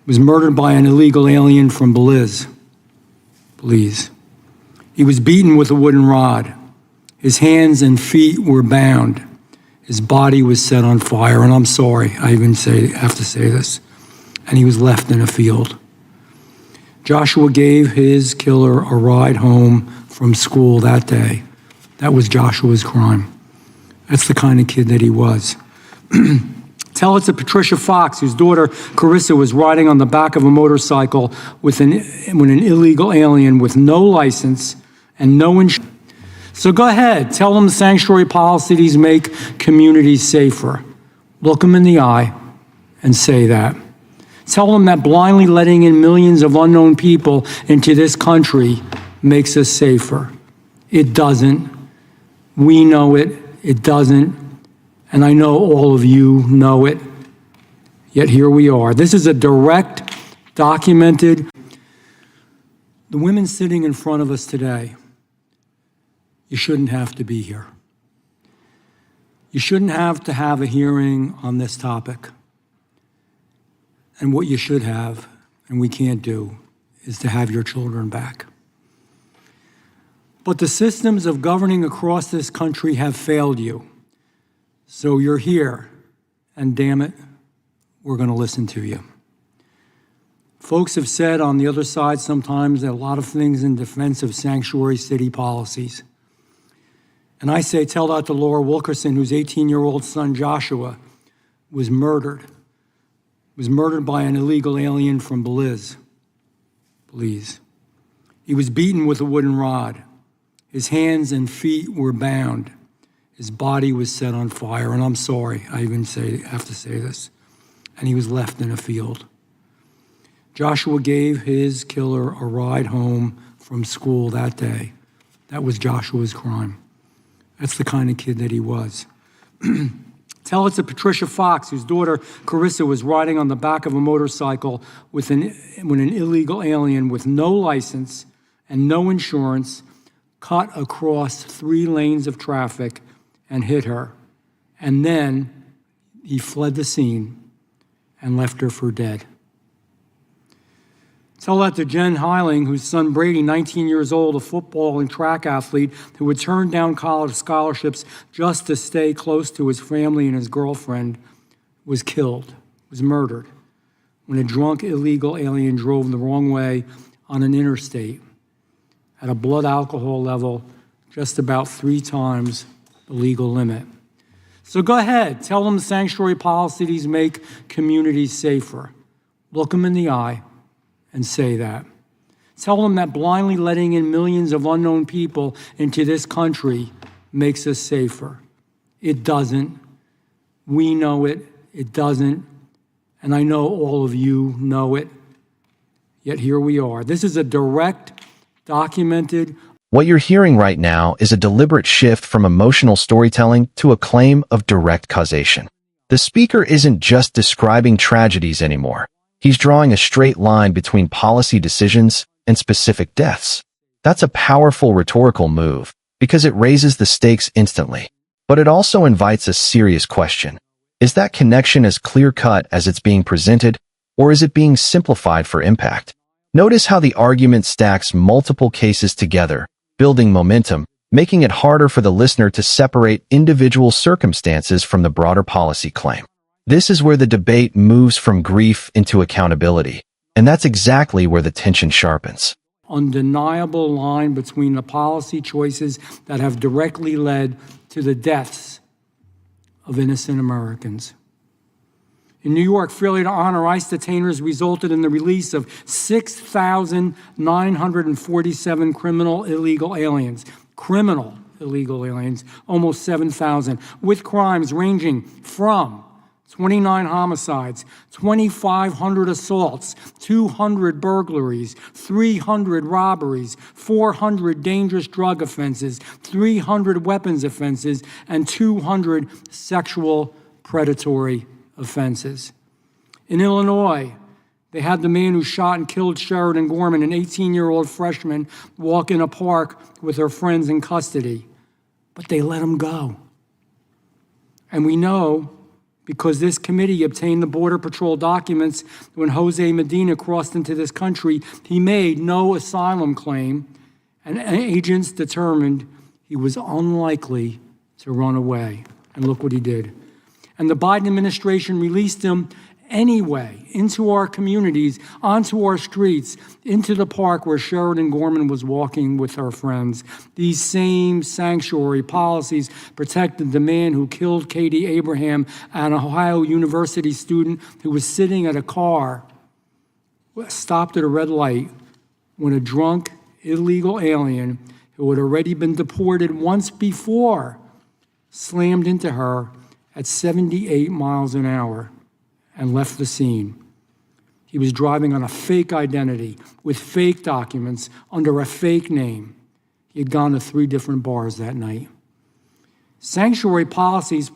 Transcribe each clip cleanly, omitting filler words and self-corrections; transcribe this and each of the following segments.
was murdered by an illegal alien from Belize. He was beaten with a wooden rod. His hands and feet were bound. His body was set on fire, and I'm sorry, I even have to say this, and he was left in a field. Joshua gave his killer a ride home from school that day. That was Joshua's crime. That's the kind of kid that he was. Tell it to Patricia Fox, whose daughter Carissa was riding on the back of a motorcycle with an illegal alien with no license and no insurance. So go ahead, tell them the sanctuary policies make communities safer. Look them in the eye and say that. Tell them that blindly letting in millions of unknown people into this country makes us safer. It doesn't. We know it. It doesn't. And I know all of you know it. Yet here we are. This is a direct, documented. The women sitting in front of us today, you shouldn't have to be here. You shouldn't have to have a hearing on this topic. And what you should have, and we can't do, is to have your children back. But the systems of governing across this country have failed you. So you're here, and damn it, we're going to listen to you. Folks have said on the other side sometimes a lot of things in defense of sanctuary city policies. And I say, tell that to Laura Wilkerson, whose 18-year-old son Joshua was murdered by an illegal alien from Belize. He was beaten with a wooden rod. His hands and feet were bound. His body was set on fire, and I'm sorry, I even have to say this, and he was left in a field. Joshua gave his killer a ride home from school that day. That was Joshua's crime. That's the kind of kid that he was. Tell it to Patricia Fox, whose daughter Carissa was riding on the back of a motorcycle with an illegal alien with no license and no insurance, cut across 3 lanes of traffic and hit her. And then he fled the scene and left her for dead. Tell that to Jen Heiling, whose son Brady, 19 years old, a football and track athlete who had turned down college scholarships just to stay close to his family and his girlfriend, was murdered, when a drunk illegal alien drove the wrong way on an interstate at a blood alcohol level just about 3 times the legal limit. So go ahead, tell them the sanctuary policies make communities safer. Look them in the eye and say that. Tell them that blindly letting in millions of unknown people into this country makes us safer. It doesn't. We know it. It doesn't. And I know all of you know it. Yet here we are. This is a direct, documented. What you're hearing right now is a deliberate shift from emotional storytelling to a claim of direct causation. The speaker isn't just describing tragedies anymore. He's drawing a straight line between policy decisions and specific deaths. That's a powerful rhetorical move because it raises the stakes instantly. But it also invites a serious question. Is that connection as clear-cut as it's being presented, or is it being simplified for impact? Notice how the argument stacks multiple cases together, building momentum, making it harder for the listener to separate individual circumstances from the broader policy claim. This is where the debate moves from grief into accountability, and that's exactly where the tension sharpens. Undeniable line between the policy choices that have directly led to the deaths of innocent Americans. In New York, failure to honor ICE detainers resulted in the release of 6,947 criminal illegal aliens, almost 7,000, with crimes ranging from 29 homicides, 2,500 assaults, 200 burglaries, 300 robberies, 400 dangerous drug offenses, 300 weapons offenses, and 200 sexual predatory offenses. In Illinois, they had the man who shot and killed Sheridan Gorman, an 18-year-old freshman, walk in a park with her friends in custody. But they let him go. And we know, because this committee obtained the Border Patrol documents when Jose Medina crossed into this country. He made no asylum claim, and agents determined he was unlikely to run away. And look what he did. And the Biden administration released him anyway into our communities, onto our streets, into the park where Sheridan Gorman was walking with her friends. These same sanctuary policies protected the man who killed Katie Abraham, an Ohio University student who was sitting at a car, stopped at a red light, when a drunk, illegal alien who had already been deported once before slammed into her at 78 miles an hour and left the scene. He was driving on a fake identity with fake documents under a fake name. He had gone to 3 different bars that night. Sanctuary policies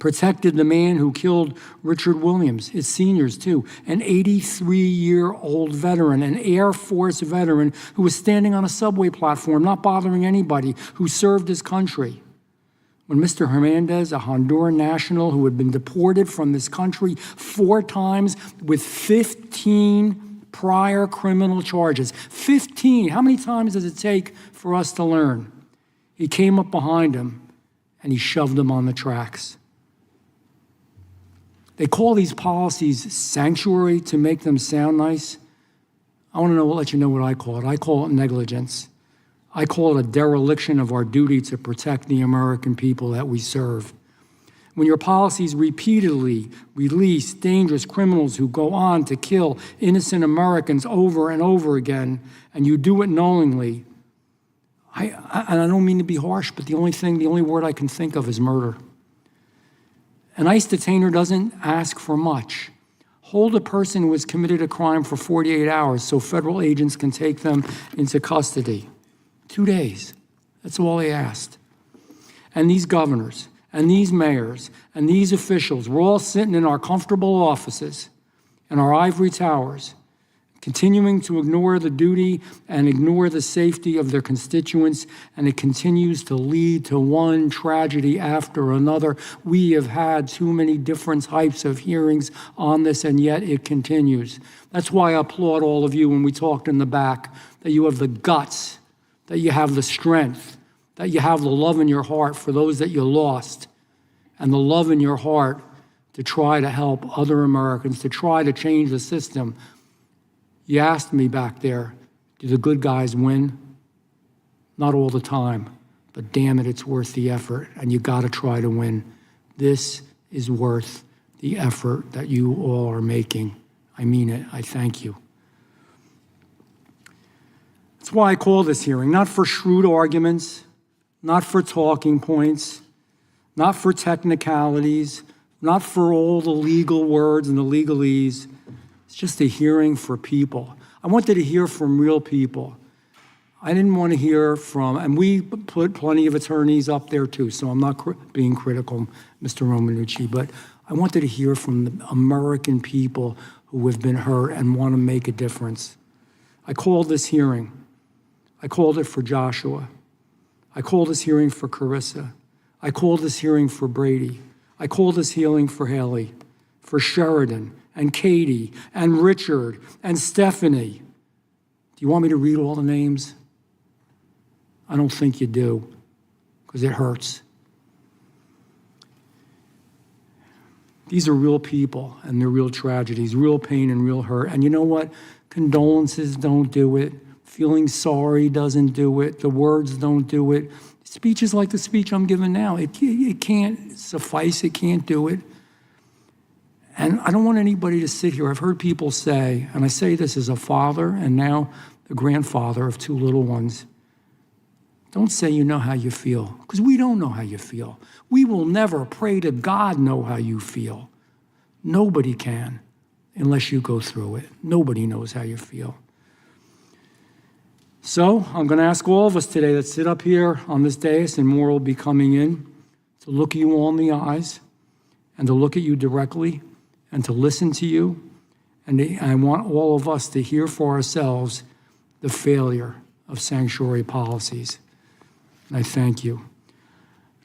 protected the man who killed Richard Williams, his seniors too, an 83-year-old veteran, an Air Force veteran who was standing on a subway platform, not bothering anybody, who served his country. When Mr. Hernandez, a Honduran national who had been deported from this country 4 times with 15 prior criminal charges, 15, how many times does it take for us to learn? He came up behind him and he shoved him on the tracks. They call these policies sanctuary to make them sound nice. I want to let you know what I call it. I call it negligence. I call it a dereliction of our duty to protect the American people that we serve. When your policies repeatedly release dangerous criminals who go on to kill innocent Americans over and over again, and you do it knowingly, and I don't mean to be harsh, but the only word I can think of is murder. An ICE detainer doesn't ask for much. Hold a person who has committed a crime for 48 hours so federal agents can take them into custody. 2 days. That's all they asked. And these governors and these mayors and these officials were all sitting in our comfortable offices in our ivory towers, continuing to ignore the duty and ignore the safety of their constituents, and it continues to lead to one tragedy after another. We have had too many different types of hearings on this, and yet it continues. That's why I applaud all of you when we talked in the back, that you have the guts, that you have the strength, that you have the love in your heart for those that you lost, and the love in your heart to try to help other Americans, to try to change the system. You asked me back there, do the good guys win? Not all the time, but damn it, it's worth the effort, and you gotta try to win. This is worth the effort that you all are making. I mean it, I thank you. That's why I call this hearing, not for shrewd arguments, not for talking points, not for technicalities, not for all the legal words and the legalese. It's just a hearing for people. I wanted to hear from real people. I didn't want to hear from, and we put plenty of attorneys up there too, so I'm not being critical, Mr. Romanucci, but I wanted to hear from the American people who have been hurt and want to make a difference. I called this hearing. I called it for Joshua. I called this hearing for Carissa. I called this hearing for Brady. I called this hearing for Haley, for Sheridan, and Katie, and Richard, and Stephanie. Do you want me to read all the names? I don't think you do, because it hurts. These are real people, and they're real tragedies, real pain and real hurt. And you know what? Condolences don't do it. Feeling sorry doesn't do it. The words don't do it. Speech is like the speech I'm giving now. It can't suffice. It can't do it. And I don't want anybody to sit here. I've heard people say, and I say this as a father and now the grandfather of 2 little ones, don't say you know how you feel, because we don't know how you feel. We will never, pray to God, know how you feel. Nobody can unless you go through it. Nobody knows how you feel. So I'm going to ask all of us today that sit up here on this dais, and more will be coming in, to look you all in the eyes and to look at you directly and to listen to you. And I want all of us to hear for ourselves the failure of sanctuary policies. And I thank you.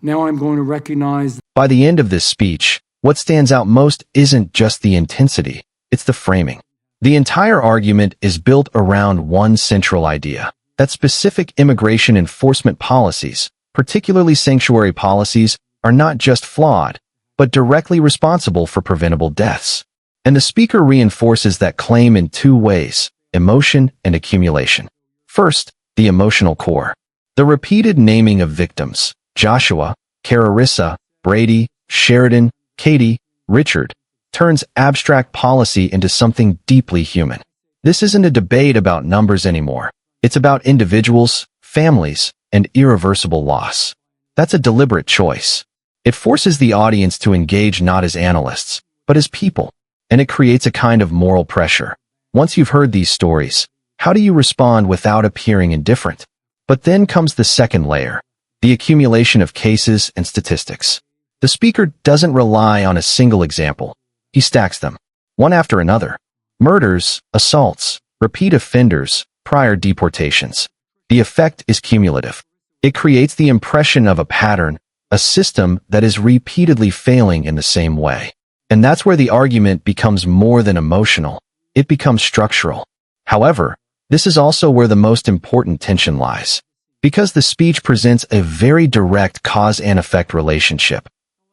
Now I'm going to recognize. By the end of this speech, What stands out most isn't just the intensity, it's the framing. The entire argument is built around one central idea, that specific immigration enforcement policies, particularly sanctuary policies, are not just flawed, but directly responsible for preventable deaths. And the speaker reinforces that claim in two ways: emotion and accumulation. First, the emotional core. The repeated naming of victims: Joshua, Carissa, Brady, Sheridan, Katie, Richard, turns abstract policy into something deeply human. This isn't a debate about numbers anymore. It's about individuals, families, and irreversible loss. That's a deliberate choice. It forces the audience to engage not as analysts, but as people, and it creates a kind of moral pressure. Once you've heard these stories, how do you respond without appearing indifferent? But then comes the second layer, the accumulation of cases and statistics. The speaker doesn't rely on a single example. He stacks them, one after another. Murders, assaults, repeat offenders, prior deportations. The effect is cumulative. It creates the impression of a pattern, a system that is repeatedly failing in the same way. And that's where the argument becomes more than emotional. It becomes structural. However, this is also where the most important tension lies. Because the speech presents a very direct cause and effect relationship.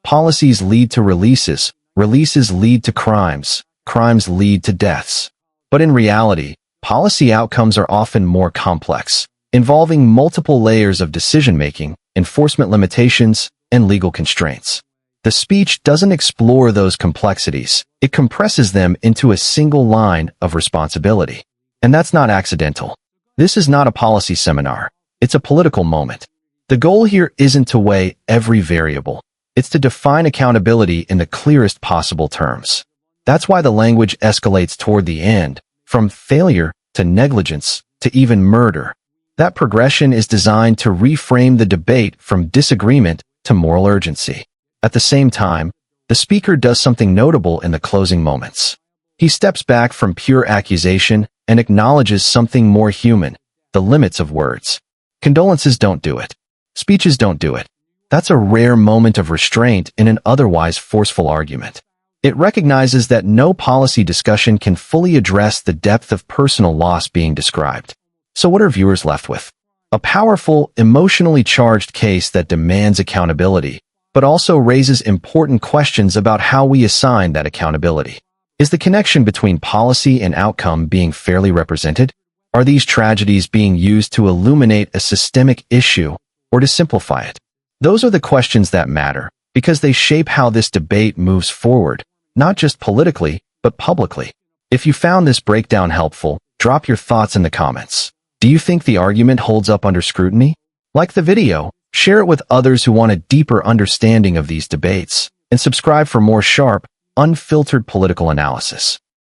Policies lead to releases, releases lead to crimes, crimes lead to deaths. But in reality, policy outcomes are often more complex, involving multiple layers of decision-making, enforcement limitations, and legal constraints. The speech doesn't explore those complexities. It compresses them into a single line of responsibility. And that's not accidental. This is not a policy seminar. It's a political moment. The goal here isn't to weigh every variable. It's to define accountability in the clearest possible terms. That's why the language escalates toward the end, from failure to negligence to even murder. That progression is designed to reframe the debate from disagreement to moral urgency. At the same time, the speaker does something notable in the closing moments. He steps back from pure accusation and acknowledges something more human, the limits of words. Condolences don't do it. Speeches don't do it. That's a rare moment of restraint in an otherwise forceful argument. It recognizes that no policy discussion can fully address the depth of personal loss being described. So what are viewers left with? A powerful, emotionally charged case that demands accountability, but also raises important questions about how we assign that accountability. Is the connection between policy and outcome being fairly represented? Are these tragedies being used to illuminate a systemic issue or to simplify it? Those are the questions that matter, because they shape how this debate moves forward, not just politically, but publicly. If you found this breakdown helpful, drop your thoughts in the comments. Do you think the argument holds up under scrutiny? Like the video, share it with others who want a deeper understanding of these debates, and subscribe for more sharp, unfiltered political analysis.